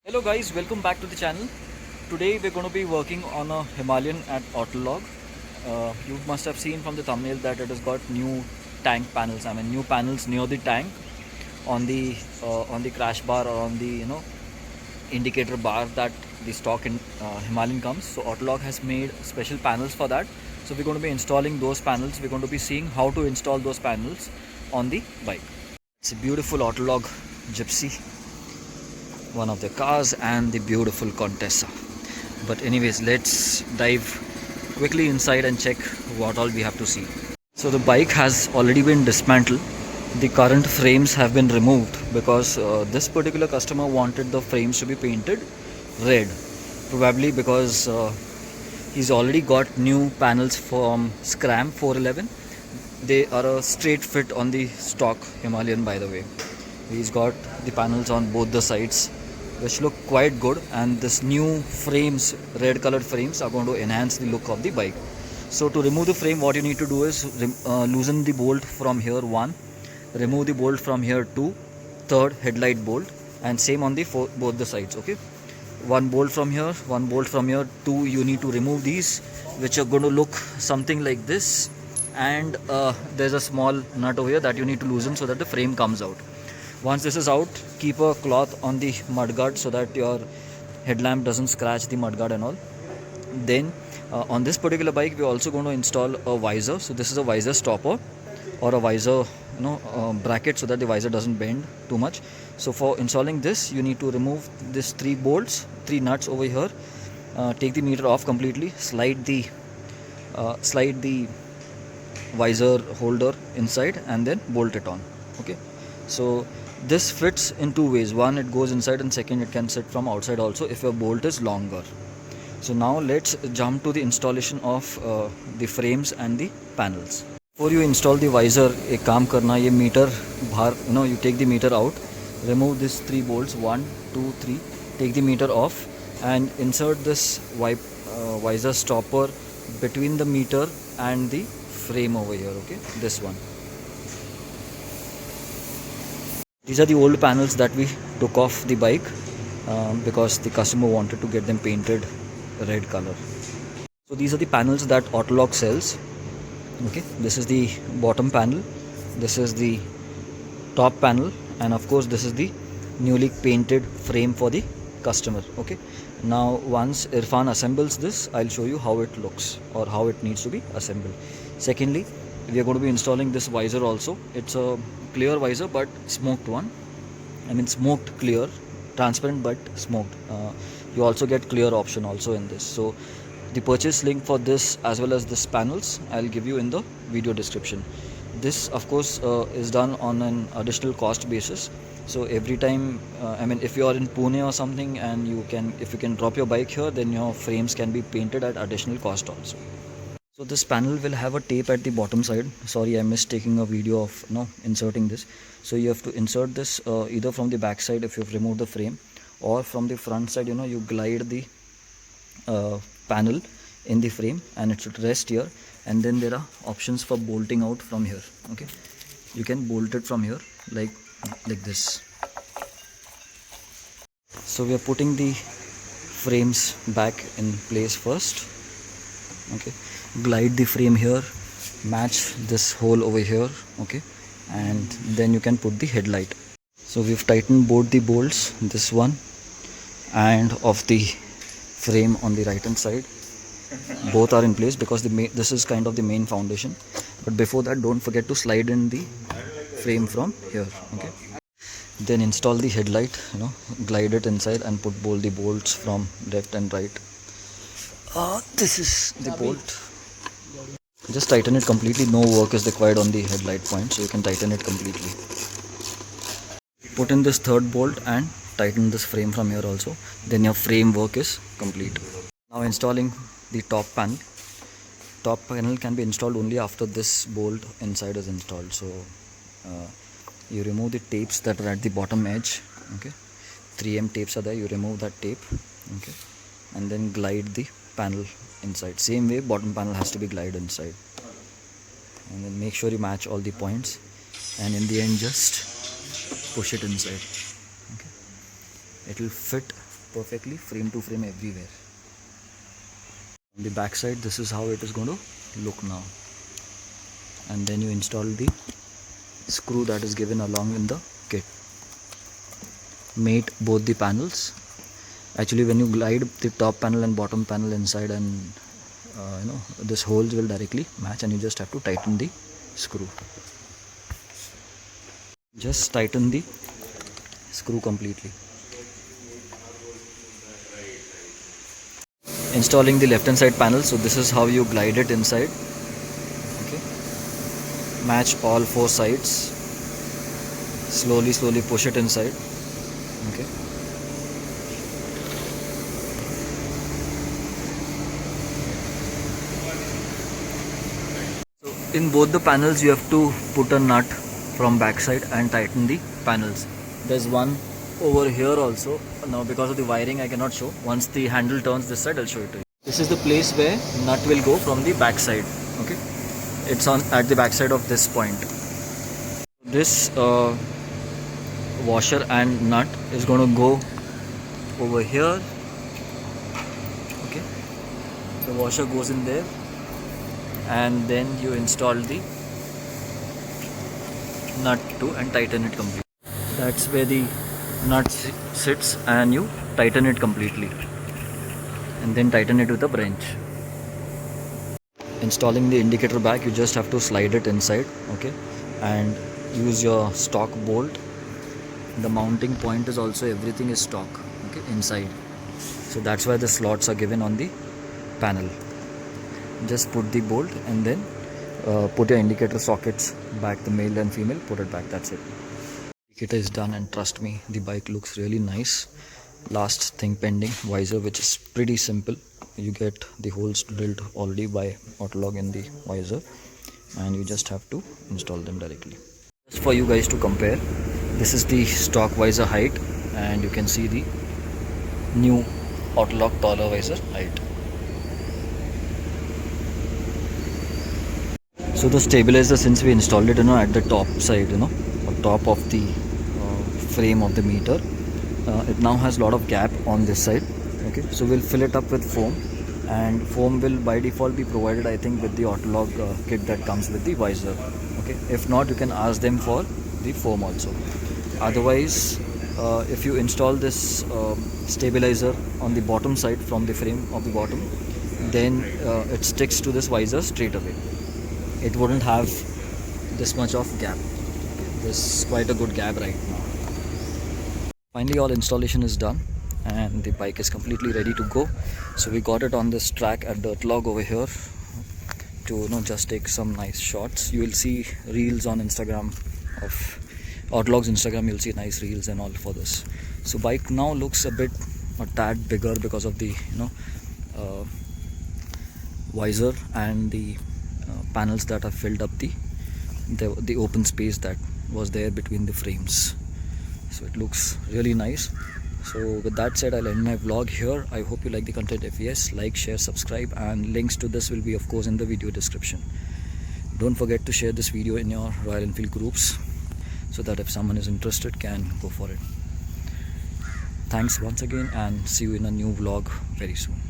Hello guys, welcome back to the channel. Today we're going to be working on a Himalayan at Autologue. You must have seen from the thumbnail that it has got new tank panels. I mean new panels near the tank on the crash bar or on the indicator bar that the stock in Himalayan comes. So Autologue has made special panels for that. So we're going to be installing those panels. We're going to be seeing how to install those panels on the bike. It's a beautiful Autologue Gypsy, one of the cars, and the beautiful Contessa. But anyways, let's dive quickly inside and check what all we have to see. So the bike has already been dismantled. The current frames have been removed because this particular customer wanted the frames to be painted red, probably because he's already got new panels from Scram 411. They are a straight fit on the stock Himalayan, by the way. He's got the panels on both the sides, which look quite good, and this new frames, red colored frames, are going to enhance the look of the bike. So to remove the frame, what you need to do is loosen the bolt from here, one, remove the bolt from here, two, third headlight bolt, and same on the both the sides. Okay, one bolt from here, one bolt from here, two, you need to remove these, which are going to look something like this, and there's a small nut over here that you need to loosen so that the frame comes out. Once this is out, keep a cloth on the mudguard so that your headlamp doesn't scratch the mudguard and all. Then on this particular bike, we're also going to install a visor. So this is a visor stopper or a visor bracket so that the visor doesn't bend too much. So for installing this, you need to remove this three nuts over here. Take the meter off completely. Slide the visor holder inside and then bolt it on. Okay. So this fits in two ways. One, it goes inside, and second, it can sit from outside also if your bolt is longer. So now let's jump to the installation of the frames and the panels. Before you install the visor, ek kaam karna, ye meter bhar, you take the meter out, remove these three bolts, 1, 2, 3, take the meter off and insert this visor stopper between the meter and the frame over here. Okay, this one. These are the old panels that we took off the bike because the customer wanted to get them painted red color. So these are the panels that Autologue sells. Okay, this is the bottom panel, this is the top panel, and of course this is the newly painted frame for the customer. Okay, now once Irfan assembles this, I'll show you how it looks or how it needs to be assembled. Secondly, we are going to be installing this visor also. It's a clear visor but smoked one. I mean smoked clear, transparent but smoked. You also get clear option also in this. So the purchase link for this as well as this panels I'll give you in the video description. This of course is done on an additional cost basis. So every time, I mean if you are in Pune or something and if you can drop your bike here, then your frames can be painted at additional cost also. So this panel will have a tape at the bottom side. Sorry, I missed taking a video of inserting this. So you have to insert this either from the back side if you've removed the frame, or from the front side. You glide the panel in the frame and it should rest here, and then there are options for bolting out from here. Okay, you can bolt it from here like this. So we are putting the frames back in place first. Okay, glide the frame here, match this hole over here. Okay, and then you can put the headlight. So we've tightened both the bolts, this one and of the frame on the right hand side. Both are in place because this is kind of the main foundation. But before that, don't forget to slide in the frame from here. Okay, then install the headlight, glide it inside and put both the bolts from left and right. This is the bolt. Just tighten it completely. No work is required on the headlight point, so you can tighten it completely. Put in this third bolt and tighten this frame from here also. Then your frame work is complete. Now installing the top panel. Top panel can be installed only after this bolt inside is installed. So you remove the tapes that are at the bottom edge. Okay, 3M tapes are there. You remove that tape. Okay, and then glide the panel inside. Same way, bottom panel has to be glided inside, and then make sure you match all the points, and in the end just push it inside. Okay, it will fit perfectly frame to frame everywhere. On the back side, this is how it is going to look now. And then you install the screw that is given along in the kit. Mate both the panels. Actually, when you glide the top panel and bottom panel inside, and this holes will directly match, and you just have to tighten the screw. Just tighten the screw completely. Installing the left hand side panel, so this is how you glide it inside. Okay, match all 4 sides, slowly push it inside. Okay, so in both the panels you have to put a nut from back side and tighten the panels. There's one over here also. Now because of the wiring I cannot show. Once the handle turns this side, I'll show it to you. This is the place where nut will go from the back side. Okay, it's on at the back side of this point. This washer and nut is going to go over here. Okay, the washer goes in there, and then you install the nut too and tighten it completely. That's where the nut sits, and you tighten it completely, and then tighten it with a wrench. Installing the indicator back, you just have to slide it inside. Okay, and use your stock bolt. The mounting point is also, everything is stock, okay, inside. So that's why the slots are given on the panel. Just put the bolt and then put your indicator sockets back, the male and female, put it back. That's it. Indicator is done, and trust me, the bike looks really nice. Last thing pending, visor, which is pretty simple. You get the holes drilled already by Autologue in the visor, and you just have to install them directly. Just for you guys to compare, this is the stock visor height, and you can see the new Autologue taller visor height. So the stabilizer, since we installed it at the top side, on top of the frame of the meter, it now has a lot of gap on this side. Okay, so we'll fill it up with foam, and foam will by default be provided, I think, with the Autologue kit that comes with the visor. Okay, if not, you can ask them for the foam also. Otherwise, if you install this stabilizer on the bottom side from the frame of the bottom, then it sticks to this visor straight away. It wouldn't have this much of gap. There's quite a good gap right now. Finally, all installation is done, and the bike is completely ready to go. So we got it on this track at Autologue over here to just take some nice shots. You will see reels on Instagram of Autologue's Instagram. You'll see nice reels and all for this. So bike now looks a tad bigger because of the visor and the panels that have filled up the open space that was there between the frames. So it looks really nice. So with that said, I'll end my vlog here. I hope you like the content. If yes, like, share, subscribe, and links to this will be of course in the video description. Don't forget to share this video in your Royal Enfield groups, so that if someone is interested, can go for it. Thanks once again, and see you in a new vlog very soon.